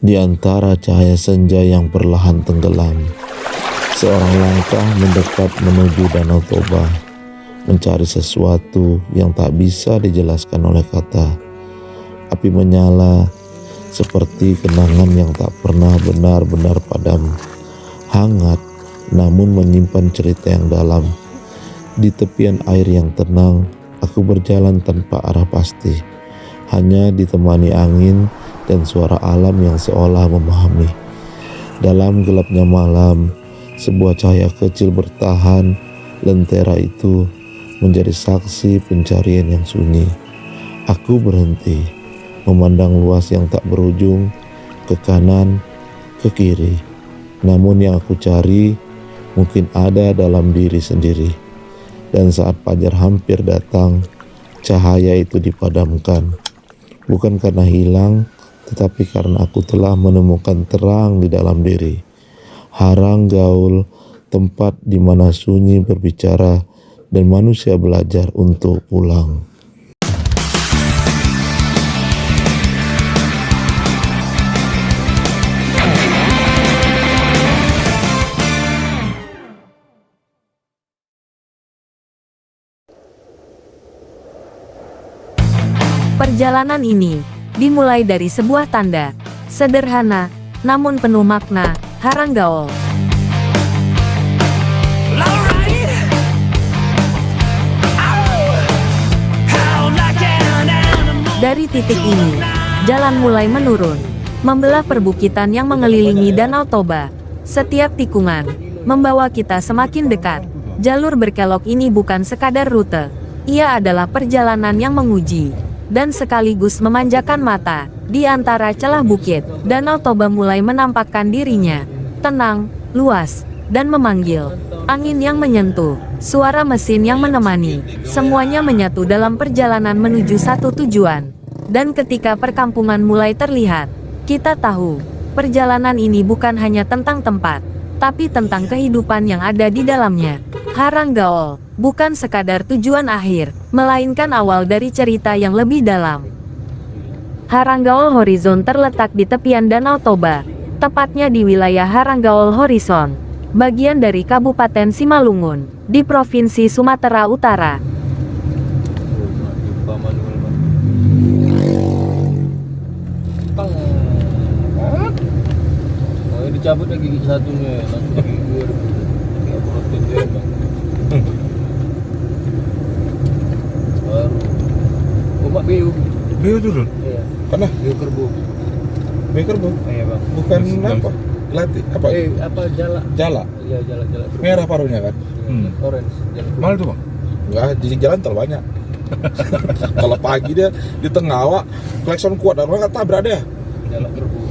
Di antara cahaya senja yang perlahan tenggelam, seorang langkah mendekat menuju Danau Toba, mencari sesuatu yang tak bisa dijelaskan oleh kata. Api menyala seperti kenangan yang tak pernah benar-benar padam, hangat namun menyimpan cerita yang dalam. Di tepian air yang tenang, aku berjalan tanpa arah pasti, hanya ditemani angin dan suara alam yang seolah memahami. Dalam gelapnya malam, sebuah cahaya kecil bertahan. Lentera itu menjadi saksi pencarian yang sunyi. Aku berhenti, memandang luas yang tak berujung, ke kanan, ke kiri. Namun yang aku cari mungkin ada dalam diri sendiri. Dan saat fajar hampir datang, cahaya itu dipadamkan. Bukan karena hilang, tetapi karena aku telah menemukan terang di dalam diri. Harang gaul, tempat di mana sunyi berbicara dan manusia belajar untuk pulang. Perjalanan ini dimulai dari sebuah tanda sederhana namun penuh makna, Harang Gaol. Dari titik ini, jalan mulai menurun, membelah perbukitan yang mengelilingi Danau Toba. Setiap tikungan membawa kita semakin dekat. Jalur berkelok ini bukan sekadar rute, ia adalah perjalanan yang menguji dan sekaligus memanjakan mata. Di antara celah bukit, Danau Toba mulai menampakkan dirinya, tenang, luas, dan memanggil. Angin yang menyentuh, suara mesin yang menemani, semuanya menyatu dalam perjalanan menuju satu tujuan. Dan ketika perkampungan mulai terlihat, kita tahu, perjalanan ini bukan hanya tentang tempat, tapi tentang kehidupan yang ada di dalamnya. Harang Gaol bukan sekadar tujuan akhir, melainkan awal dari cerita yang lebih dalam. Harang Gaol Horizon terletak di tepian Danau Toba, tepatnya di wilayah Harang Gaol Horizon, bagian dari Kabupaten Simalungun, di Provinsi Sumatera Utara. Dicabut lagi gigi satunya, langsung gigi gue kayak protein dia bang. Baru omak biu turun? iya Karena biu kerbau kerbau? iya bang, Bukan apa? Latih apa? apa jala Jala. jala kerbau. Merah paruhnya kan? Orange jala kerbau. Mana tuh bang? Enggak, di jalan terlalu banyak. Kalau pagi dia di tengah awak, klakson kuat dan orang tabrak dia. Jala kerbau.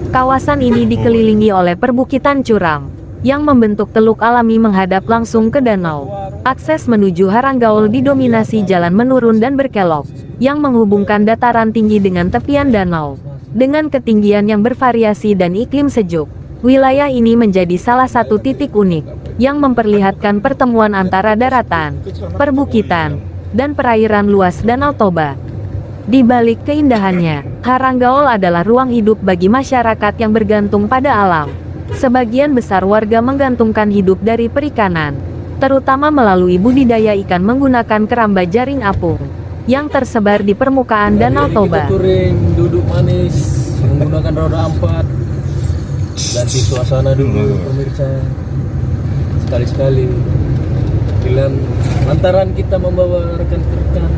Kawasan ini dikelilingi oleh perbukitan curam, yang membentuk teluk alami menghadap langsung ke danau. Akses menuju Harang Gaol didominasi jalan menurun dan berkelok, yang menghubungkan dataran tinggi dengan tepian danau. Dengan ketinggian yang bervariasi dan iklim sejuk, wilayah ini menjadi salah satu titik unik, yang memperlihatkan pertemuan antara daratan, perbukitan, dan perairan luas Danau Toba. Di balik keindahannya, Harang Gaol adalah ruang hidup bagi masyarakat yang bergantung pada alam. Sebagian besar warga menggantungkan hidup dari perikanan, terutama melalui budidaya ikan menggunakan keramba jaring apung, yang tersebar di permukaan Danau Toba. Kita touring, duduk manis, menggunakan roda 4. Ganti suasana dulu, pemirsa. Sekali-sekali. Pilihan lantaran kita membawa rekan-rekan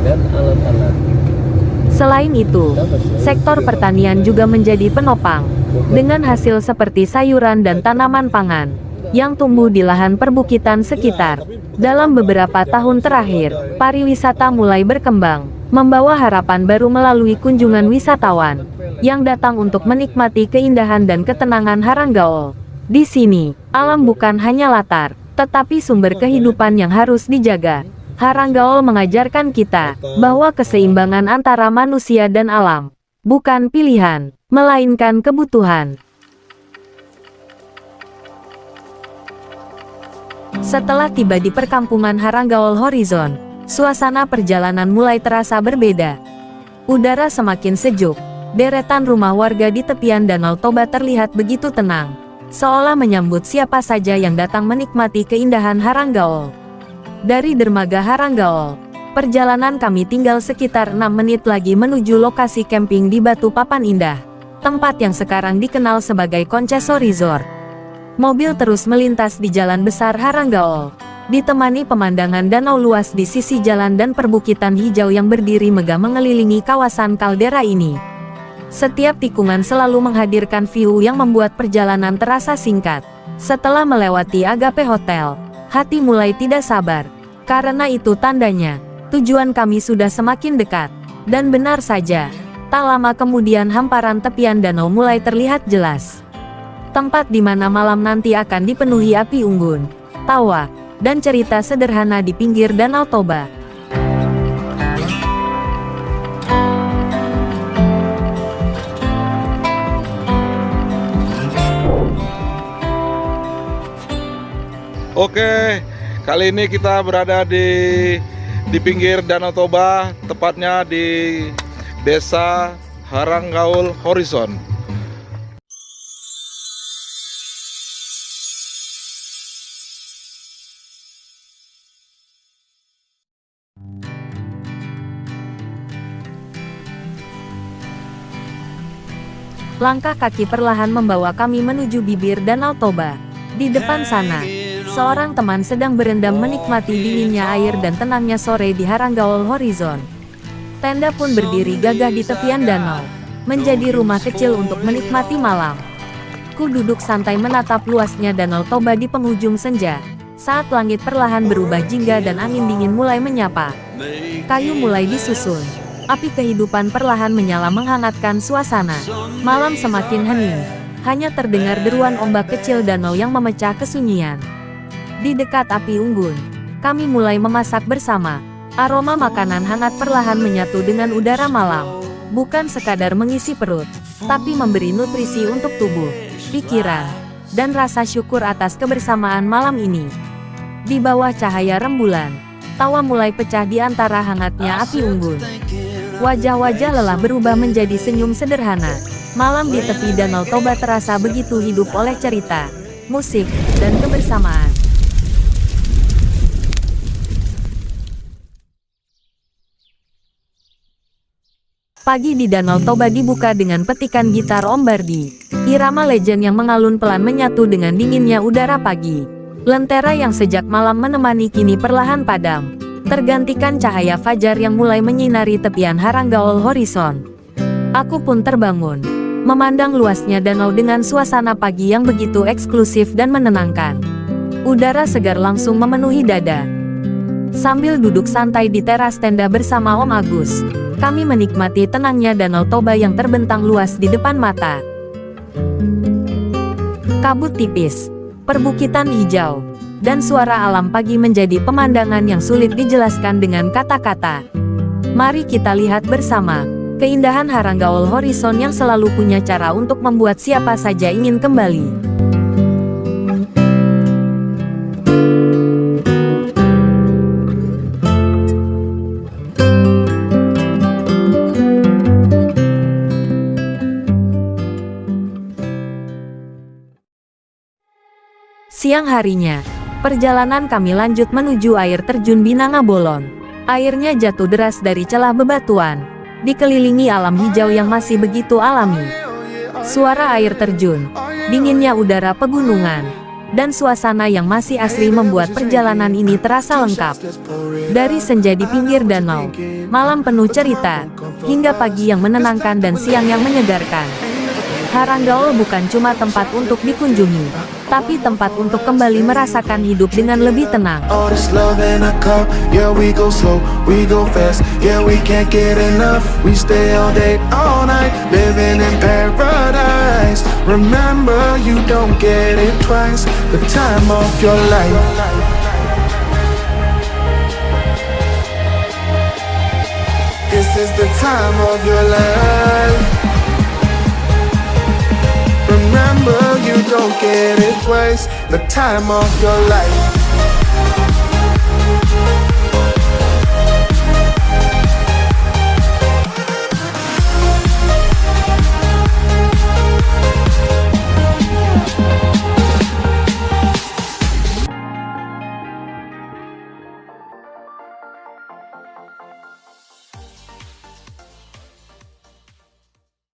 dan alat-alat. Selain itu, sektor pertanian juga menjadi penopang, dengan hasil seperti sayuran dan tanaman pangan, yang tumbuh di lahan perbukitan sekitar. Dalam beberapa tahun terakhir, pariwisata mulai berkembang, membawa harapan baru melalui kunjungan wisatawan, yang datang untuk menikmati keindahan dan ketenangan Harang Gaol. Di sini, alam bukan hanya latar, tetapi sumber kehidupan yang harus dijaga. Harang Gaol mengajarkan kita bahwa keseimbangan antara manusia dan alam bukan pilihan, melainkan kebutuhan. Setelah tiba di perkampungan Harang Gaol Horizon, suasana perjalanan mulai terasa berbeda. Udara semakin sejuk. Deretan rumah warga di tepian Danau Toba terlihat begitu tenang, seolah menyambut siapa saja yang datang menikmati keindahan Haranggaol. Dari dermaga Haranggaol, perjalanan kami tinggal sekitar 6 menit lagi menuju lokasi camping di Batu Papan Indah, tempat yang sekarang dikenal sebagai Konceso Resort. Mobil terus melintas di jalan besar Haranggaol, ditemani pemandangan danau luas di sisi jalan dan perbukitan hijau yang berdiri megah mengelilingi kawasan kaldera ini. Setiap tikungan selalu menghadirkan view yang membuat perjalanan terasa singkat. Setelah melewati Agape Hotel, hati mulai tidak sabar, karena itu tandanya tujuan kami sudah semakin dekat. Dan benar saja, tak lama kemudian hamparan tepian danau mulai terlihat jelas. Tempat di mana malam nanti akan dipenuhi api unggun, tawa, dan cerita sederhana di pinggir Danau Toba. Oke, kali ini kita berada di pinggir Danau Toba, tepatnya di Desa Haranggaol Horizon. Langkah kaki perlahan membawa kami menuju bibir Danau Toba. Di depan sana, seorang teman sedang berendam menikmati dinginnya air dan tenangnya sore di Haranggaol Horizon. Tenda pun berdiri gagah di tepian danau, menjadi rumah kecil untuk menikmati malam. Ku duduk santai menatap luasnya Danau Toba di penghujung senja, saat langit perlahan berubah jingga dan angin dingin mulai menyapa. Kayu mulai disusun, api kehidupan perlahan menyala menghangatkan suasana. Malam semakin hening, hanya terdengar deruan ombak kecil danau yang memecah kesunyian. Di dekat api unggun, kami mulai memasak bersama. Aroma makanan hangat perlahan menyatu dengan udara malam. Bukan sekadar mengisi perut, tapi memberi nutrisi untuk tubuh, pikiran, dan rasa syukur atas kebersamaan malam ini. Di bawah cahaya rembulan, tawa mulai pecah di antara hangatnya api unggun. Wajah-wajah lelah berubah menjadi senyum sederhana. Malam di tepi Danau Toba terasa begitu hidup oleh cerita, musik, dan kebersamaan. Pagi di Danau Toba dibuka dengan petikan gitar Om Bardi. Irama legend yang mengalun pelan menyatu dengan dinginnya udara pagi. Lentera yang sejak malam menemani kini perlahan padam, tergantikan cahaya fajar yang mulai menyinari tepian Haranggaol Horizon. Aku pun terbangun, memandang luasnya danau dengan suasana pagi yang begitu eksklusif dan menenangkan. Udara segar langsung memenuhi dada. Sambil duduk santai di teras tenda bersama Om Agus, kami menikmati tenangnya Danau Toba yang terbentang luas di depan mata. Kabut tipis, perbukitan hijau, dan suara alam pagi menjadi pemandangan yang sulit dijelaskan dengan kata-kata. Mari kita lihat bersama keindahan Haranggaol Horizon yang selalu punya cara untuk membuat siapa saja ingin kembali. Siang harinya, perjalanan kami lanjut menuju air terjun Binangabolon. Airnya jatuh deras dari celah bebatuan, dikelilingi alam hijau yang masih begitu alami. Suara air terjun, dinginnya udara pegunungan, dan suasana yang masih asri membuat perjalanan ini terasa lengkap. Dari senja di pinggir danau, malam penuh cerita, hingga pagi yang menenangkan dan siang yang menyegarkan. Haranggaol bukan cuma tempat untuk dikunjungi, tapi tempat untuk kembali merasakan hidup dengan lebih tenang. All this love in a cup, yeah we go slow, we go fast, yeah we can't get enough. We stay all day, all night, living in paradise. Remember you don't get it twice, the time of your life. This is the time of your life. Remember you don't get it twice, the time of your life.